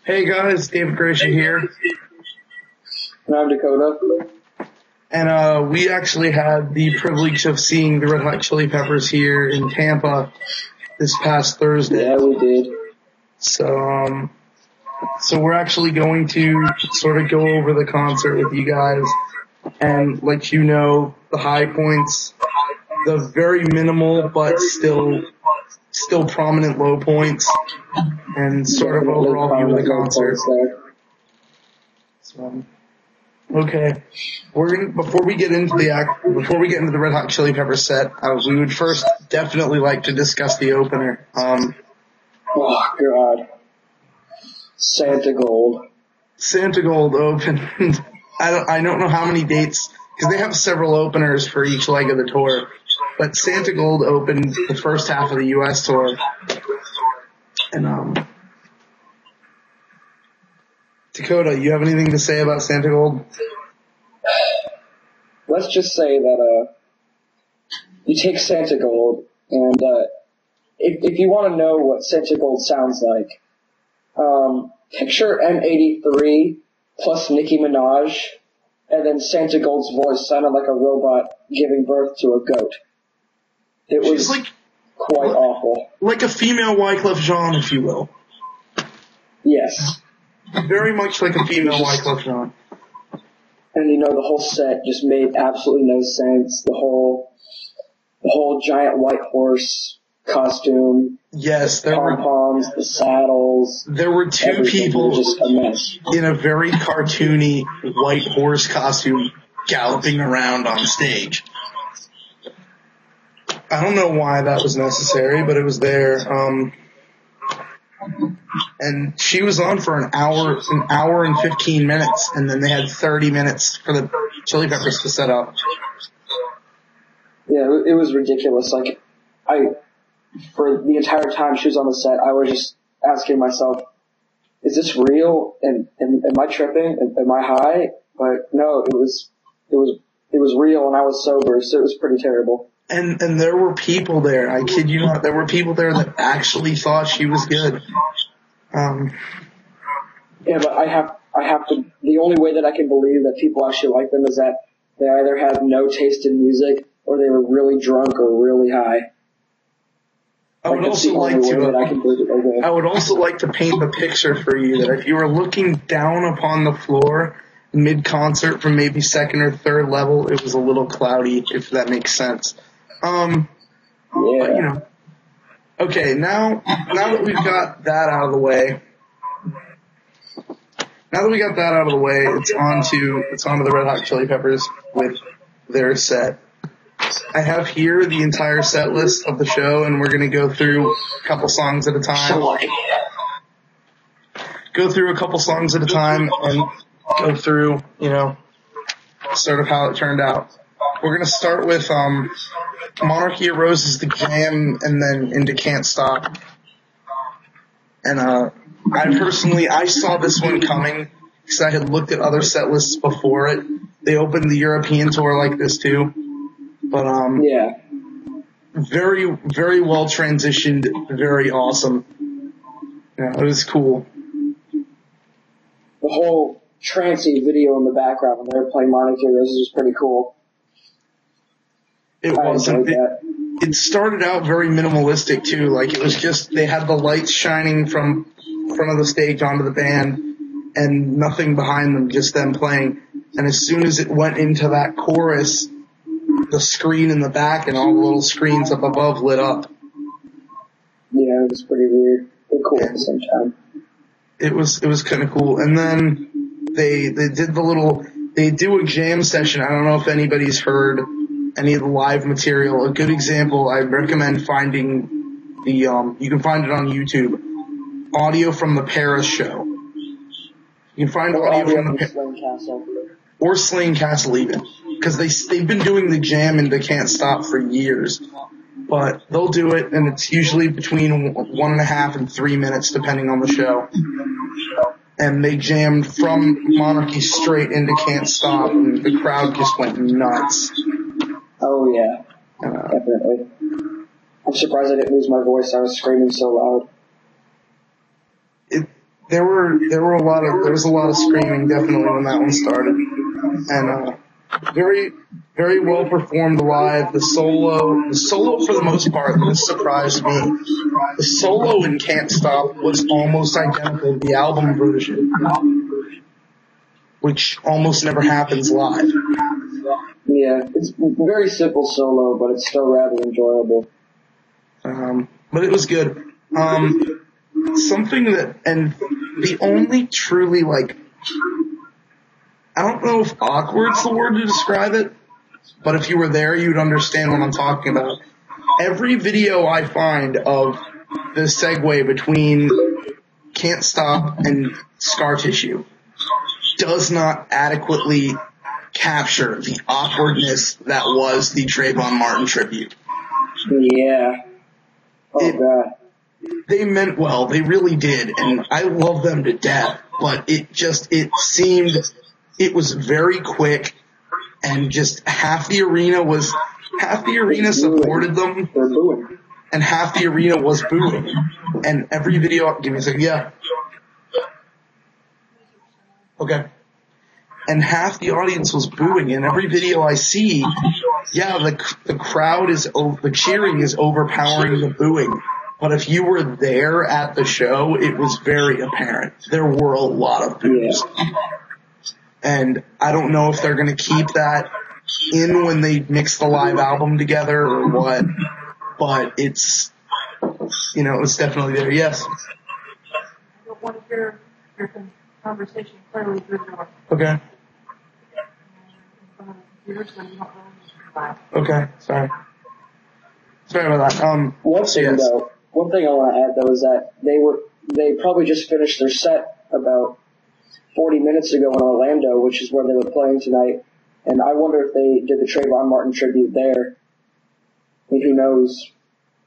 Hey guys, David Gracia here. And I'm Dakota. And we actually had the privilege of seeing the Red Hot Chili Peppers here in Tampa this past Thursday. Yeah, we did. So we're actually going to sort of go over the concert with you guys and let you know the high points, the very minimal but still prominent low points, and sort of overall view of the concert. So, okay, before we get into the Red Hot Chili Peppers set, we would first definitely like to discuss the opener. Oh God, Santa Gold opened. I don't know how many dates because they have several openers for each leg of the tour, but Santa Gold opened the first half of the U.S. tour, and Dakota, you have anything to say about Santa Gold? Let's just say that you take Santa Gold, and if you want to know what Santa Gold sounds like, picture M83 plus Nicki Minaj, and then Santa Gold's voice sounded like a robot giving birth to a goat. It was quite awful. Like a female Wyclef Jean, if you will. Yes. Very much like a female Wyclef Jean. And the whole set just made absolutely no sense. The whole giant white horse costume. Yes, the pom-poms, the saddles. There were two people just a mess. In a very cartoony white horse costume galloping around on stage. I don't know why that was necessary, but it was there. And she was on for an hour and 15 minutes, and then they had 30 minutes for the Chili Peppers to set up. Yeah, it was ridiculous. For the entire time she was on the set, I was just asking myself, is this real? And am I tripping? Am I high? But no, it was real, and I was sober, so it was pretty terrible. And there were people there, I kid you not, there were people there that actually thought she was good. Yeah, but I have to, the only way that I can believe that people actually like them is that they either have no taste in music or they were really drunk or really high. I would also like to paint the picture for you that if you were looking down upon the floor mid-concert from maybe second or third level, it was a little cloudy, if that makes sense. Yeah. But, okay, now that we've got that out of the way, it's on to the Red Hot Chili Peppers with their set. I have here the entire set list of the show, and we're going to go through a couple songs at a time. And go through, sort of how it turned out. We're going to start with Monarchy of Roses, The Jam, and then into Can't Stop. And I saw this one coming because I had looked at other set lists before it. They opened the European tour like this too. But yeah, very, very well transitioned, very awesome. Yeah, it was cool. The whole trancey video in the background when they were playing Monarchy of Roses was pretty cool. It was. It started out very minimalistic too. Like it was just they had the lights shining from front of the stage onto the band, and nothing behind them, just them playing. And as soon as it went into that chorus, the screen in the back and all the little screens up above lit up. Yeah, it was pretty weird. But cool at the same time. It was kind of cool. And then they do a jam session. I don't know if anybody's heard any of the live material. A good example, I'd recommend finding you can find it on YouTube. Audio from the Paris show. You can find audio from the Slane Castle. Or Slane Castle even. Because they've been doing the jam and they can't stop for years. But they'll do it, and it's usually between 1.5 and 3 minutes, depending on the show. And they jammed from Monarchy straight into Can't Stop, and the crowd just went nuts. Oh yeah, definitely. I'm surprised I didn't lose my voice. I was screaming so loud. there was a lot of screaming definitely when that one started. And, very, very well performed live. The solo for the most part, this surprised me. The solo in Can't Stop was almost identical to the album version, which almost never happens live. Yeah, it's very simple solo, but it's still rather enjoyable. But it was good. Something that, and the only truly, like, I don't know if awkward's the word to describe it, but if you were there, you'd understand what I'm talking about. Every video I find of the segue between Can't Stop and Scar Tissue does not adequately capture the awkwardness that was the Trayvon Martin tribute. Yeah. Oh, God. They meant well. They really did. And I love them to death. But it was very quick, and just half the arena supported them, and half the arena was booing. And every video, give me a second, yeah. Okay. And half the audience was booing, and every video I see, yeah, the crowd the cheering is overpowering the booing. But if you were there at the show, it was very apparent. There were a lot of boos. Yeah. And I don't know if they're going to keep that in when they mix the live album together or what, but it's definitely there. Yes. I don't want to hear your conversation clearly through the door. Okay. Okay, sorry. Sorry about that. One thing I want to add though is that they probably just finished their set about 40 minutes ago in Orlando, which is where they were playing tonight, and I wonder if they did the Trayvon Martin tribute there. I mean, who knows?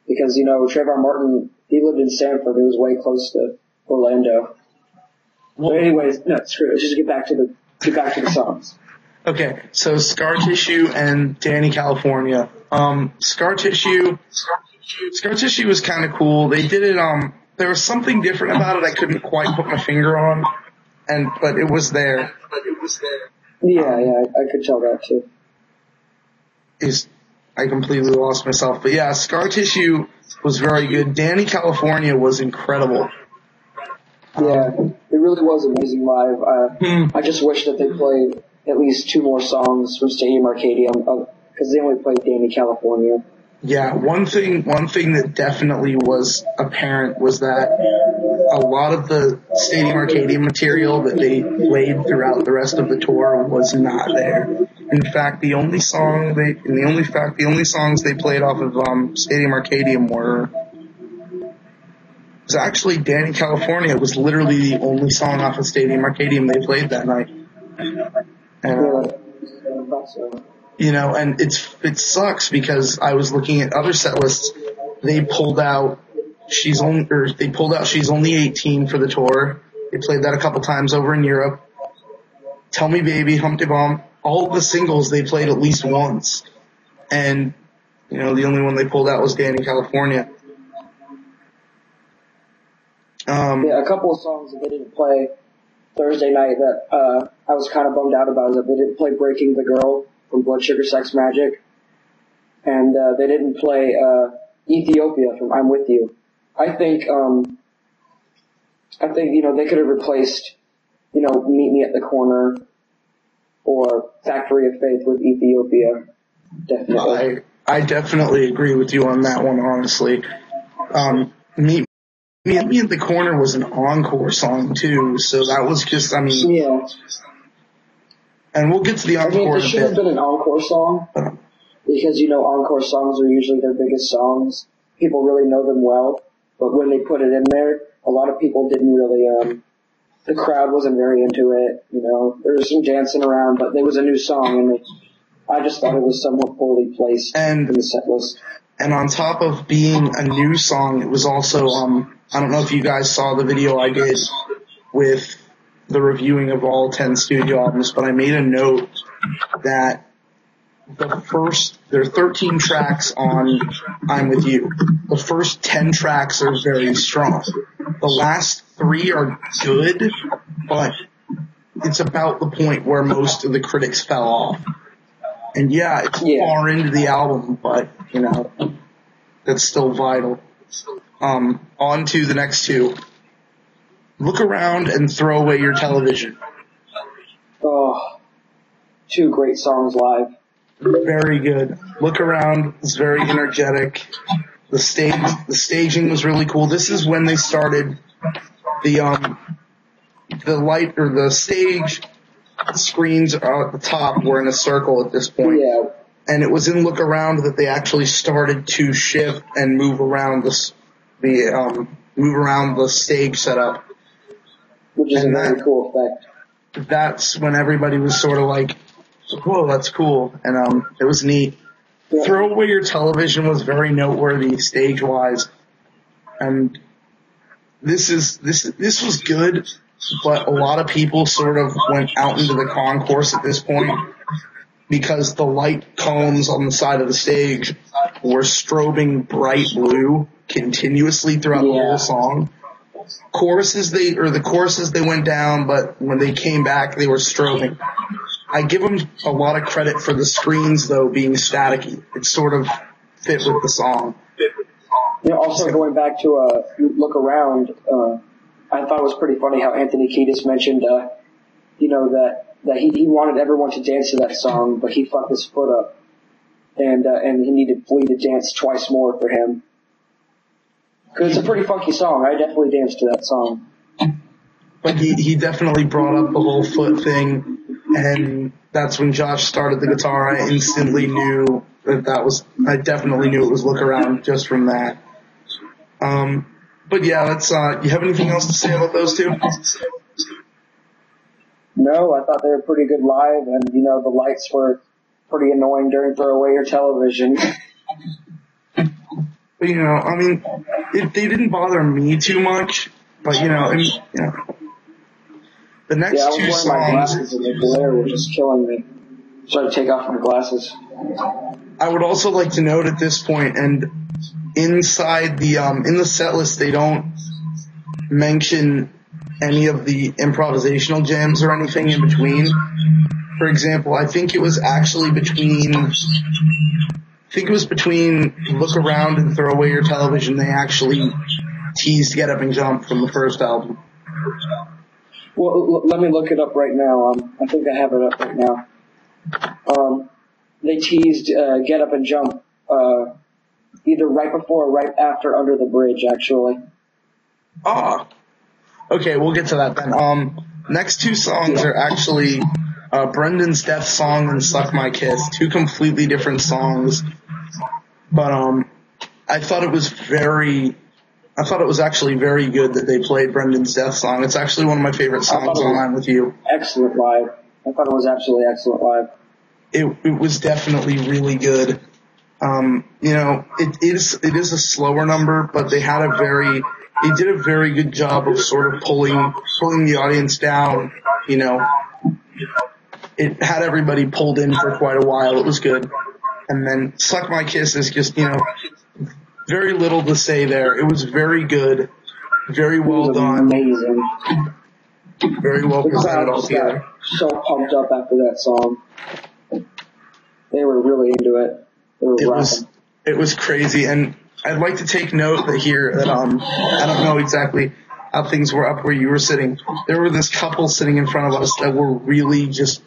Because, Trayvon Martin, he lived in Sanford, it was way close to Orlando. Well, but anyways, no, screw it. Let's just get back to the songs. Okay, so Scar Tissue and Danny California. Scar Tissue was kind of cool. They did it, there was something different about it I couldn't quite put my finger on. But it was there. Yeah, I could tell that too. I completely lost myself. But yeah, Scar Tissue was very good. Danny California was incredible. Yeah, it really was amazing live. I just wish that they played at least 2 more songs from Stadium Arcadium, because they only played Danny California. Yeah, one thing that definitely was apparent was that a lot of the Stadium Arcadium material that they played throughout the rest of the tour was not there. In fact, the only songs they played off of Stadium Arcadium was actually Danny California. It was literally the only song off of Stadium Arcadium they played that night. And and it sucks because I was looking at other set lists. They pulled out She's Only 18 for the tour. They played that a couple times over in Europe. Tell Me Baby, Humpty Bomb, all of the singles they played at least once. And, the only one they pulled out was Danny California. A couple of songs that they didn't play Thursday night that I was kind of bummed out about is that they didn't play Breaking the Girl from Blood Sugar Sex Magic, and they didn't play Ethiopia from I'm With You. I think they could have replaced Meet Me at the Corner or Factory of Faith with Ethiopia. Definitely. I definitely agree with you on that one, honestly. Meet Me at the Corner was an encore song too, so that was just, yeah. And we'll get to the encore it should have been an encore song, because, encore songs are usually their biggest songs. People really know them well, but when they put it in there, a lot of people didn't really, the crowd wasn't very into it, There was some dancing around, but it was a new song, and I just thought it was somewhat poorly placed in the set list. And on top of being a new song, it was also, I don't know if you guys saw the video I did with the reviewing of all 10 studio albums, but I made a note that there are 13 tracks on I'm With You. The first 10 tracks are very strong. The last 3 are good, but it's about the point where most of the critics fell off. And it's far into the album, but, that's still vital. On to the next 2. Look Around and Throw Away Your Television. Oh, 2 great songs live. Very good. Look Around is very energetic. The staging was really cool. This is when they started the light or the stage screens are at the top were in a circle at this point. Yeah. And it was in Look Around that they actually started to shift and move around the stage setup. Which is a very cool effect. That's when everybody was sort of like, whoa, that's cool. And it was neat. Yeah. Throw Away Your Television was very noteworthy stage-wise. And this was good, but a lot of people sort of went out into the concourse at this point because the light cones on the side of the stage were strobing bright blue continuously throughout the whole song. The choruses they went down, but when they came back, they were strobing. I give them a lot of credit for the screens, though, being staticky. It sort of fit with the song. Also going back to Look Around, I thought it was pretty funny how Anthony Kiedis mentioned, that he wanted everyone to dance to that song, but he fucked his foot up, and he needed Flea to dance twice more for him. Because it's a pretty funky song. I definitely danced to that song. But he definitely brought up the whole foot thing, and that's when Josh started the guitar. I instantly knew I definitely knew it was Look Around just from that. But yeah, you have anything else to say about those 2? No, I thought they were pretty good live, and the lights were pretty annoying during Throw Away Your Television. But they didn't bother me too much. But the next 2 songs. My glasses and the glare were just killing me. So I had to take off my glasses. I would also like to note at this point, and inside the in the set list, they don't mention any of the improvisational jams or anything in between. For example, I think it was between Look Around and Throw Away Your Television. They actually teased Get Up and Jump from the first album. Well, let me look it up right now. I think I have it up right now. They teased Get Up and Jump either right before or right after Under the Bridge, actually. Okay, we'll get to that then. Next 2 songs are actually Brendan's Death Song and Suck My Kiss, 2 completely different songs. But I thought it was actually very good that they played Brendan's Death Song. It's actually one of my favorite songs on I'm With You. Excellent live. I thought it was absolutely excellent live. It was definitely really good. It is a slower number, but they did a very good job of sort of pulling the audience down. It had everybody pulled in for quite a while. It was good. And then Suck My Kiss is just, very little to say there. It was very good. Very well done. Amazing. Very well presented altogether. So pumped up after that song. They were really into it. They were rocking. It was crazy, and I'd like to take note that I don't know exactly how things were up where you were sitting. There were this couple sitting in front of us that were really just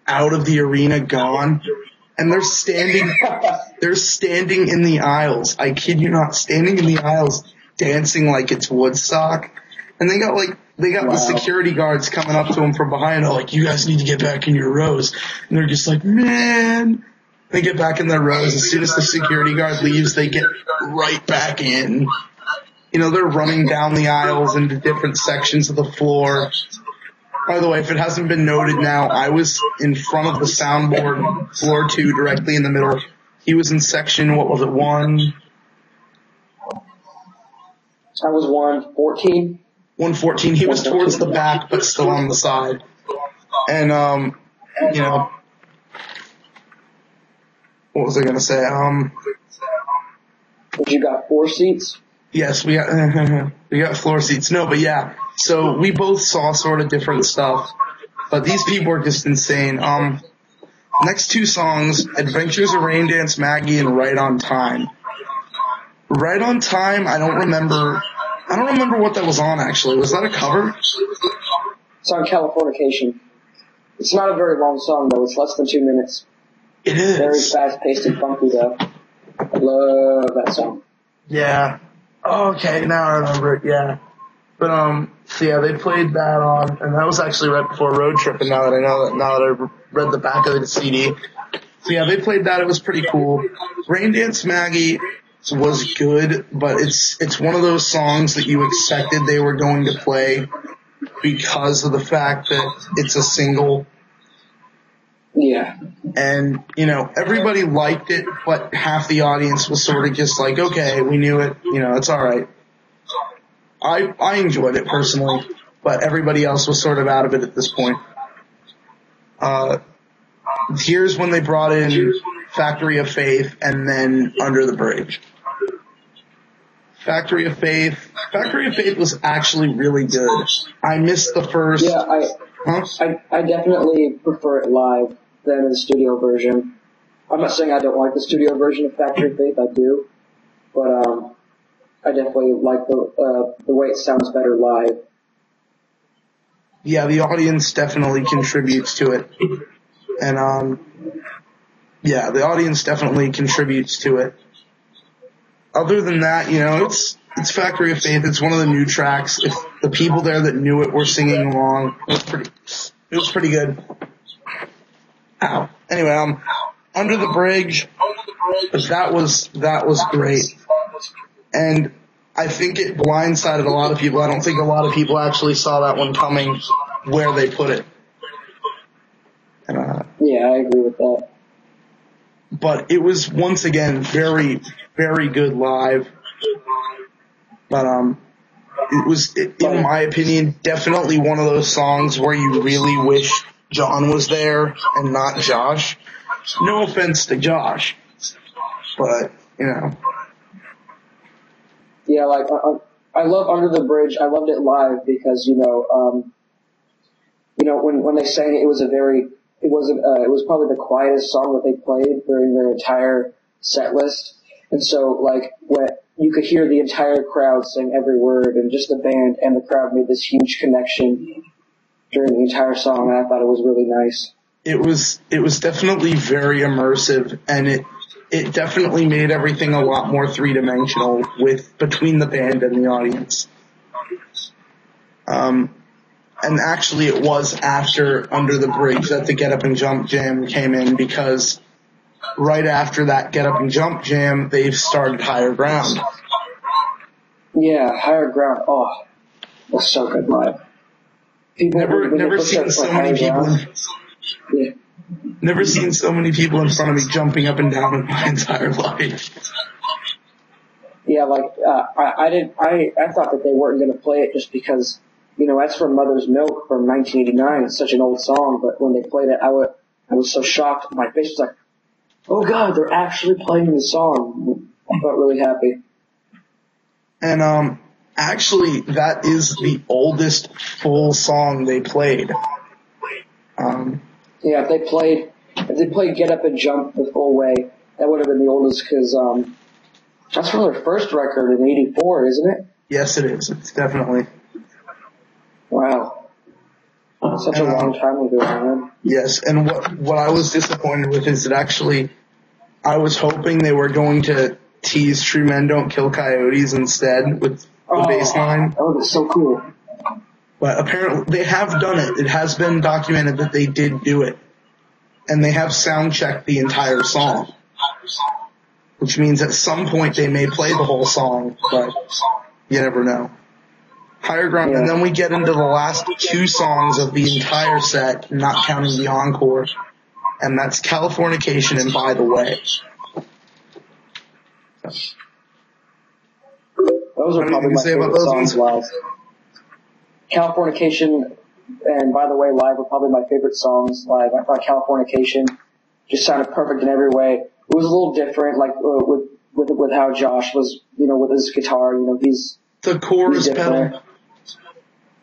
out of the arena, gone, and they're standing in the aisles. I kid you not, standing in the aisles, dancing like it's Woodstock, and they got the security guards coming up to them from behind, like, you guys need to get back in your rows, and they're just like, man. They get back in their rows. As soon as the security guard leaves, they get right back in. They're running down the aisles into different sections of the floor. By the way, if it hasn't been noted now, I was in front of the soundboard, floor 2, directly in the middle. He was in section, 1? I was 114. 114. He was towards the back, but still on the side. And, what was I gonna say? But you got 4 seats? Yes, we got floor seats. No, but yeah. So we both saw sort of different stuff, but these people are just insane. Next 2 songs, Adventures of Rain Dance Maggie and Right on Time. Right on Time, I don't remember what that was on actually. Was that a cover? It's on Californication. It's not a very long song though. It's less than 2 minutes. It is. Very fast-paced and funky though. I love that song. Yeah. Okay, now I remember it, yeah. But, so yeah, they played that on, and that was actually right before Road Trip, and now that I read the back of the CD. So yeah, they played that, it was pretty cool. Rain Dance Maggie was good, but it's one of those songs that you expected they were going to play because of the fact that it's a single. Yeah. And, everybody liked it, but half the audience was sort of just like, okay, we knew it, it's alright. I enjoyed it personally, but everybody else was sort of out of it at this point. Here's when they brought in Factory of Faith and then Under the Bridge. Factory of Faith was actually really good. I missed the first. Yeah, I definitely prefer it live than the studio version. I'm not saying I don't like the studio version of Factory of Faith, I do, but I definitely like the way it sounds better live. Yeah, the audience definitely contributes to it. And, yeah, the audience definitely contributes to it. Other than that, it's Factory of Faith. It's one of the new tracks. If the people there that knew it were singing along, it was pretty good. Ow. Anyway, Under the Bridge, that was great. And I think it blindsided a lot of people. I don't think a lot of people actually saw that one coming where they put it. And, yeah, I agree with that. But it was, once again, very, very good live. But, it was, in my opinion, definitely one of those songs where you really wish John was there and not Josh. No offense to Josh, but, Yeah, like, I love Under the Bridge. I loved it live because, when they sang it, it was probably the quietest song that they played during their entire set list. And so, like, when you could hear the entire crowd sing every word, and just the band and the crowd made this huge connection during the entire song, and I thought it was really nice. It was definitely very immersive, and it definitely made everything a lot more three-dimensional between the band and the audience. And actually it was after Under the Bridge that the Get Up and Jump Jam came in, because right after that Get Up and Jump Jam, they've started Higher Ground. Yeah, Higher Ground. Oh, that's so good live. Never seen so many people. Yeah. Never seen so many people in front of me jumping up and down in my entire life. Yeah, like I thought that they weren't going to play it just because, that's from Mother's Milk from 1989. It's such an old song, but when they played it, I was so shocked. My face was like, oh God, they're actually playing the song. I felt really happy. And actually, that is the oldest full song they played. Yeah, if they played Get Up and Jump the full way, that would have been the oldest, because that's from their first record in '84, isn't it? Yes, it is. It's definitely. Wow. Such a long time ago, man. Yes, and what I was disappointed with is that actually I was hoping they were going to tease True Men Don't Kill Coyotes instead with the bass line. Oh, that's so cool. But apparently they have done it. It has been documented that they did do it. And they have sound checked the entire song. Which means at some point they may play the whole song, but you never know. Higher Ground, and then we get into the last 2 songs of the entire set, not counting the encore. And that's Californication and By the Way. Those are probably my favorite songs live. Californication and By the Way live are probably my favorite songs live. I thought Californication just sounded perfect in every way. was a little different, like, with how Josh was, with his guitar, he's The chorus pedal.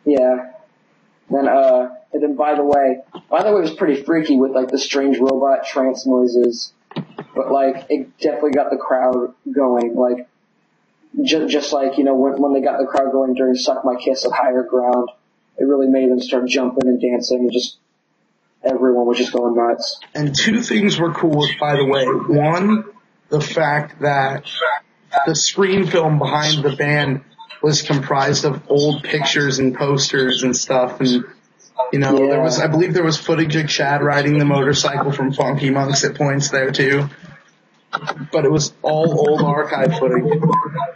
Yeah. And then by the way, it was pretty freaky with like the strange robot trance noises, but like it definitely got the crowd going. Like just like when they got the crowd going during "Suck My Kiss" at Higher Ground, it really made them start jumping and dancing, and just everyone was just going nuts. And two things were cool, by the way. One, the fact that the screen film behind the band was comprised of old pictures and posters and stuff, and I believe there was footage of Chad riding the motorcycle from Funky Monks at points there too. But it was all old archive footage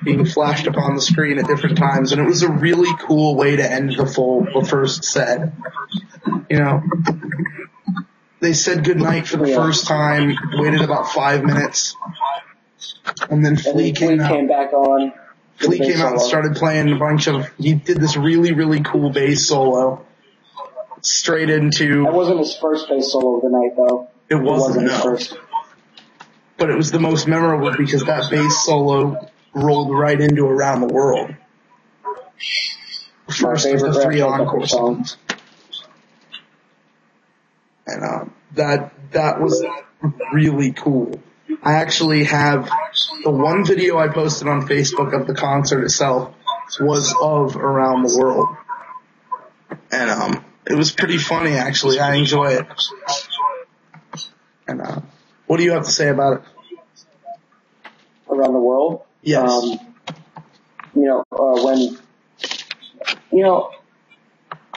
being flashed upon the screen at different times, and it was a really cool way to end the first set. They said goodnight for the first time, waited about 5 minutes, and then Flea came back on. Flea came out and started playing he did this really, really cool bass solo. Straight into... That wasn't his first bass solo of the night, though. It wasn't his first. But it was the most memorable because that bass solo rolled right into Around the World. First of the 3 encore songs. And that was really cool. I actually have the one video I posted on Facebook of the concert itself was of Around the World. And it was pretty funny, actually. I enjoy it. And what do you have to say about it? Around the World? Yes.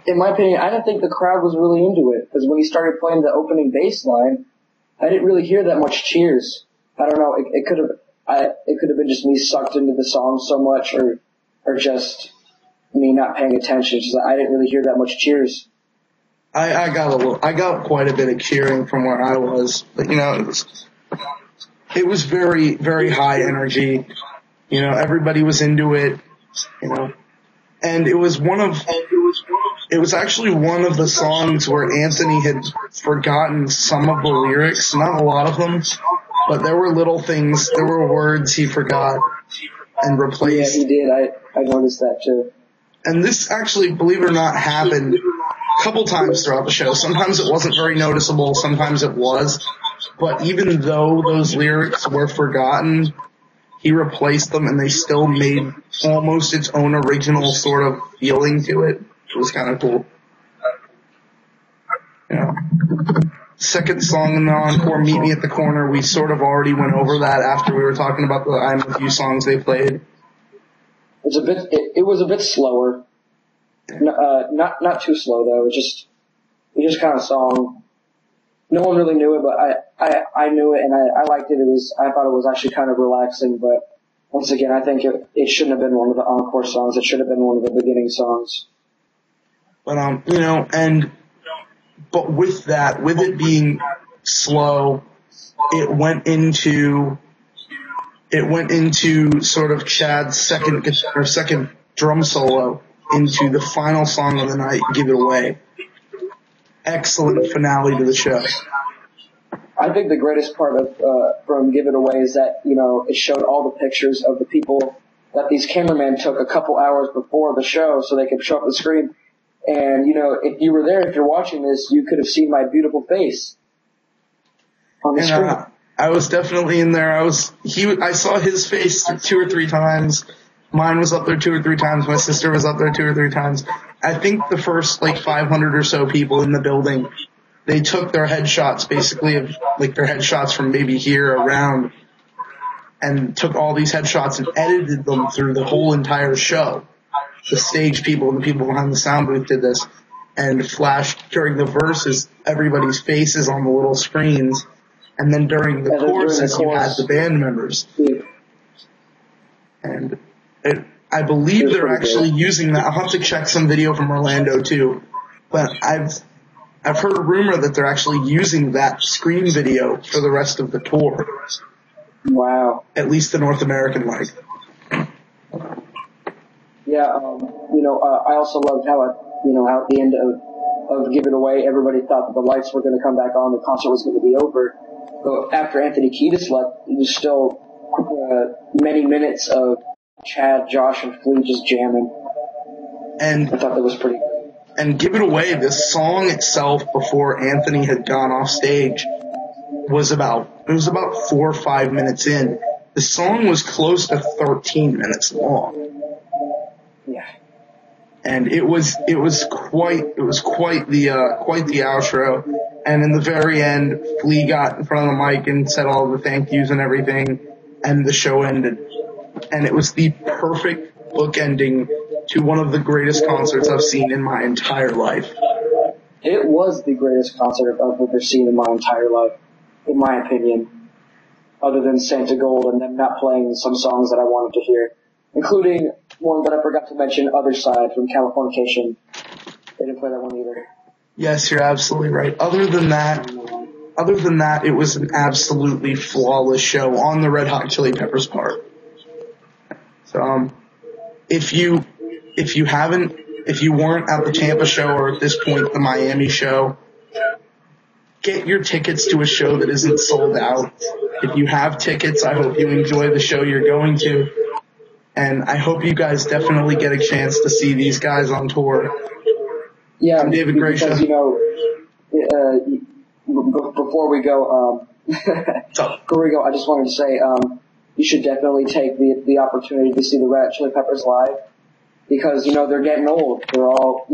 In my opinion, I didn't think the crowd was really into it, because when he started playing the opening bass line, I didn't really hear that much cheers. I don't know, it could have been just me sucked into the song so much, or just me not paying attention. Just I didn't really hear that much cheers. I got quite a bit of cheering from where I was, but it was very, very high energy. Everybody was into it, and it was actually one of the songs where Anthony had forgotten some of the lyrics, not a lot of them, but there were little things, there were words he forgot and replaced. Yeah, he did. I noticed that too. And this actually, believe it or not, happened a couple times throughout the show. Sometimes it wasn't very noticeable, sometimes it was. But even though those lyrics were forgotten, he replaced them and they still made almost its own original sort of feeling to it. It was kind of cool. Second song in the encore, Meet Me at the Corner, we sort of already went over that after we were talking about the I'm With You songs they played. It was a bit slower. Not too slow though. It just kind of song. No one really knew it, but I knew it and I liked it. I thought it was actually kind of relaxing, but once again, I think it shouldn't have been one of the encore songs. It should have been one of the beginning songs. But but with it being slow, it went into sort of Chad's second drum solo into the final song of the night, Give It Away. Excellent finale to the show. I think the greatest part of from Give It Away is that it showed all the pictures of the people that these cameramen took a couple hours before the show so they could show up the screen. And if you were there, if you're watching this, you could have seen my beautiful face on the screen. I was definitely in there. I saw his face 2 or 3 times. Mine was up there 2 or 3 times. My sister was up there 2 or 3 times. I think the first 500 or so people in the building, they took their headshots basically of their headshots from maybe here around and took all these headshots and edited them through the whole entire show. The stage people and the people behind the sound booth did this and flashed during the verses everybody's faces on the little screens. And then during the choruses, you had the band members. Yeah. And I believe they're actually using that. I'll have to check some video from Orlando too. But I've heard a rumor that they're actually using that screen video for the rest of the tour. Wow. At least the North American leg. Yeah, I also loved how at the end of Give It Away, everybody thought that the lights were going to come back on, the concert was going to be over. after Anthony Kiedis left, it was still many minutes of Chad, Josh, and Flea just jamming. And I thought that was pretty good. And give it away, the song itself before Anthony had gone off stage was about 4 or 5 minutes in. The song was close to 13 minutes long. Yeah. And it was quite the outro. And in the very end, Flea got in front of the mic and said all the thank yous and everything, and the show ended. And it was the perfect bookending to one of the greatest concerts I've seen in my entire life. It was the greatest concert I've ever seen in my entire life, in my opinion, other than Santa Gold and them not playing some songs that I wanted to hear, including one that I forgot to mention, Other Side from Californication. They didn't play that one either. Yes, you're absolutely right. Other than that, it was an absolutely flawless show on the Red Hot Chili Peppers part. So, if you weren't at the Tampa show or at this point the Miami show, get your tickets to a show that isn't sold out. If you have tickets, I hope you enjoy the show you're going to. And I hope you guys definitely get a chance to see these guys on tour. Yeah, I'm David Gracia. Because, before we go, I just wanted to say, you should definitely take the opportunity to see the Red Hot Chili Peppers live. Because, they're getting old. They're all,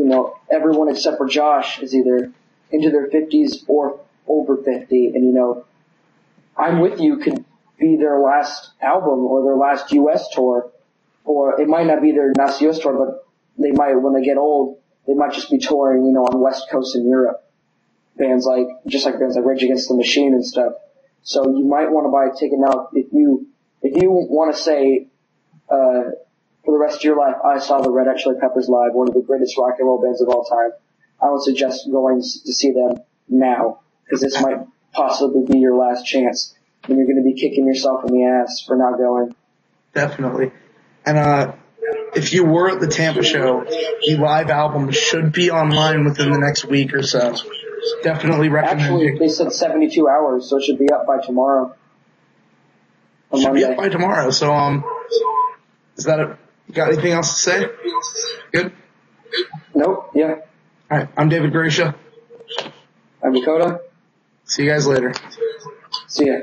everyone except for Josh is either into their 50s or over 50. And, I'm With You could be their last album or their last U.S. tour. Or it might not be their last U.S. tour, but they might, when they get old, they might just be touring, on West Coast in Europe. Bands like Rage Against the Machine and stuff. So you might want to buy a ticket now if you want to say, for the rest of your life, I saw the Red Hot Chili Peppers live, one of the greatest rock and roll bands of all time. I would suggest going to see them now, because this might possibly be your last chance, and you're going to be kicking yourself in the ass for not going. Definitely. And if you were at the Tampa show, the live album should be online within the next week or so. Definitely recommend Actually, it. they said 72 hours, so it should be up by tomorrow. Should be up by tomorrow. So, is that it? You got anything else to say? Good? Nope, yeah. Alright, I'm David Gracia. I'm Dakota. See you guys later. See ya.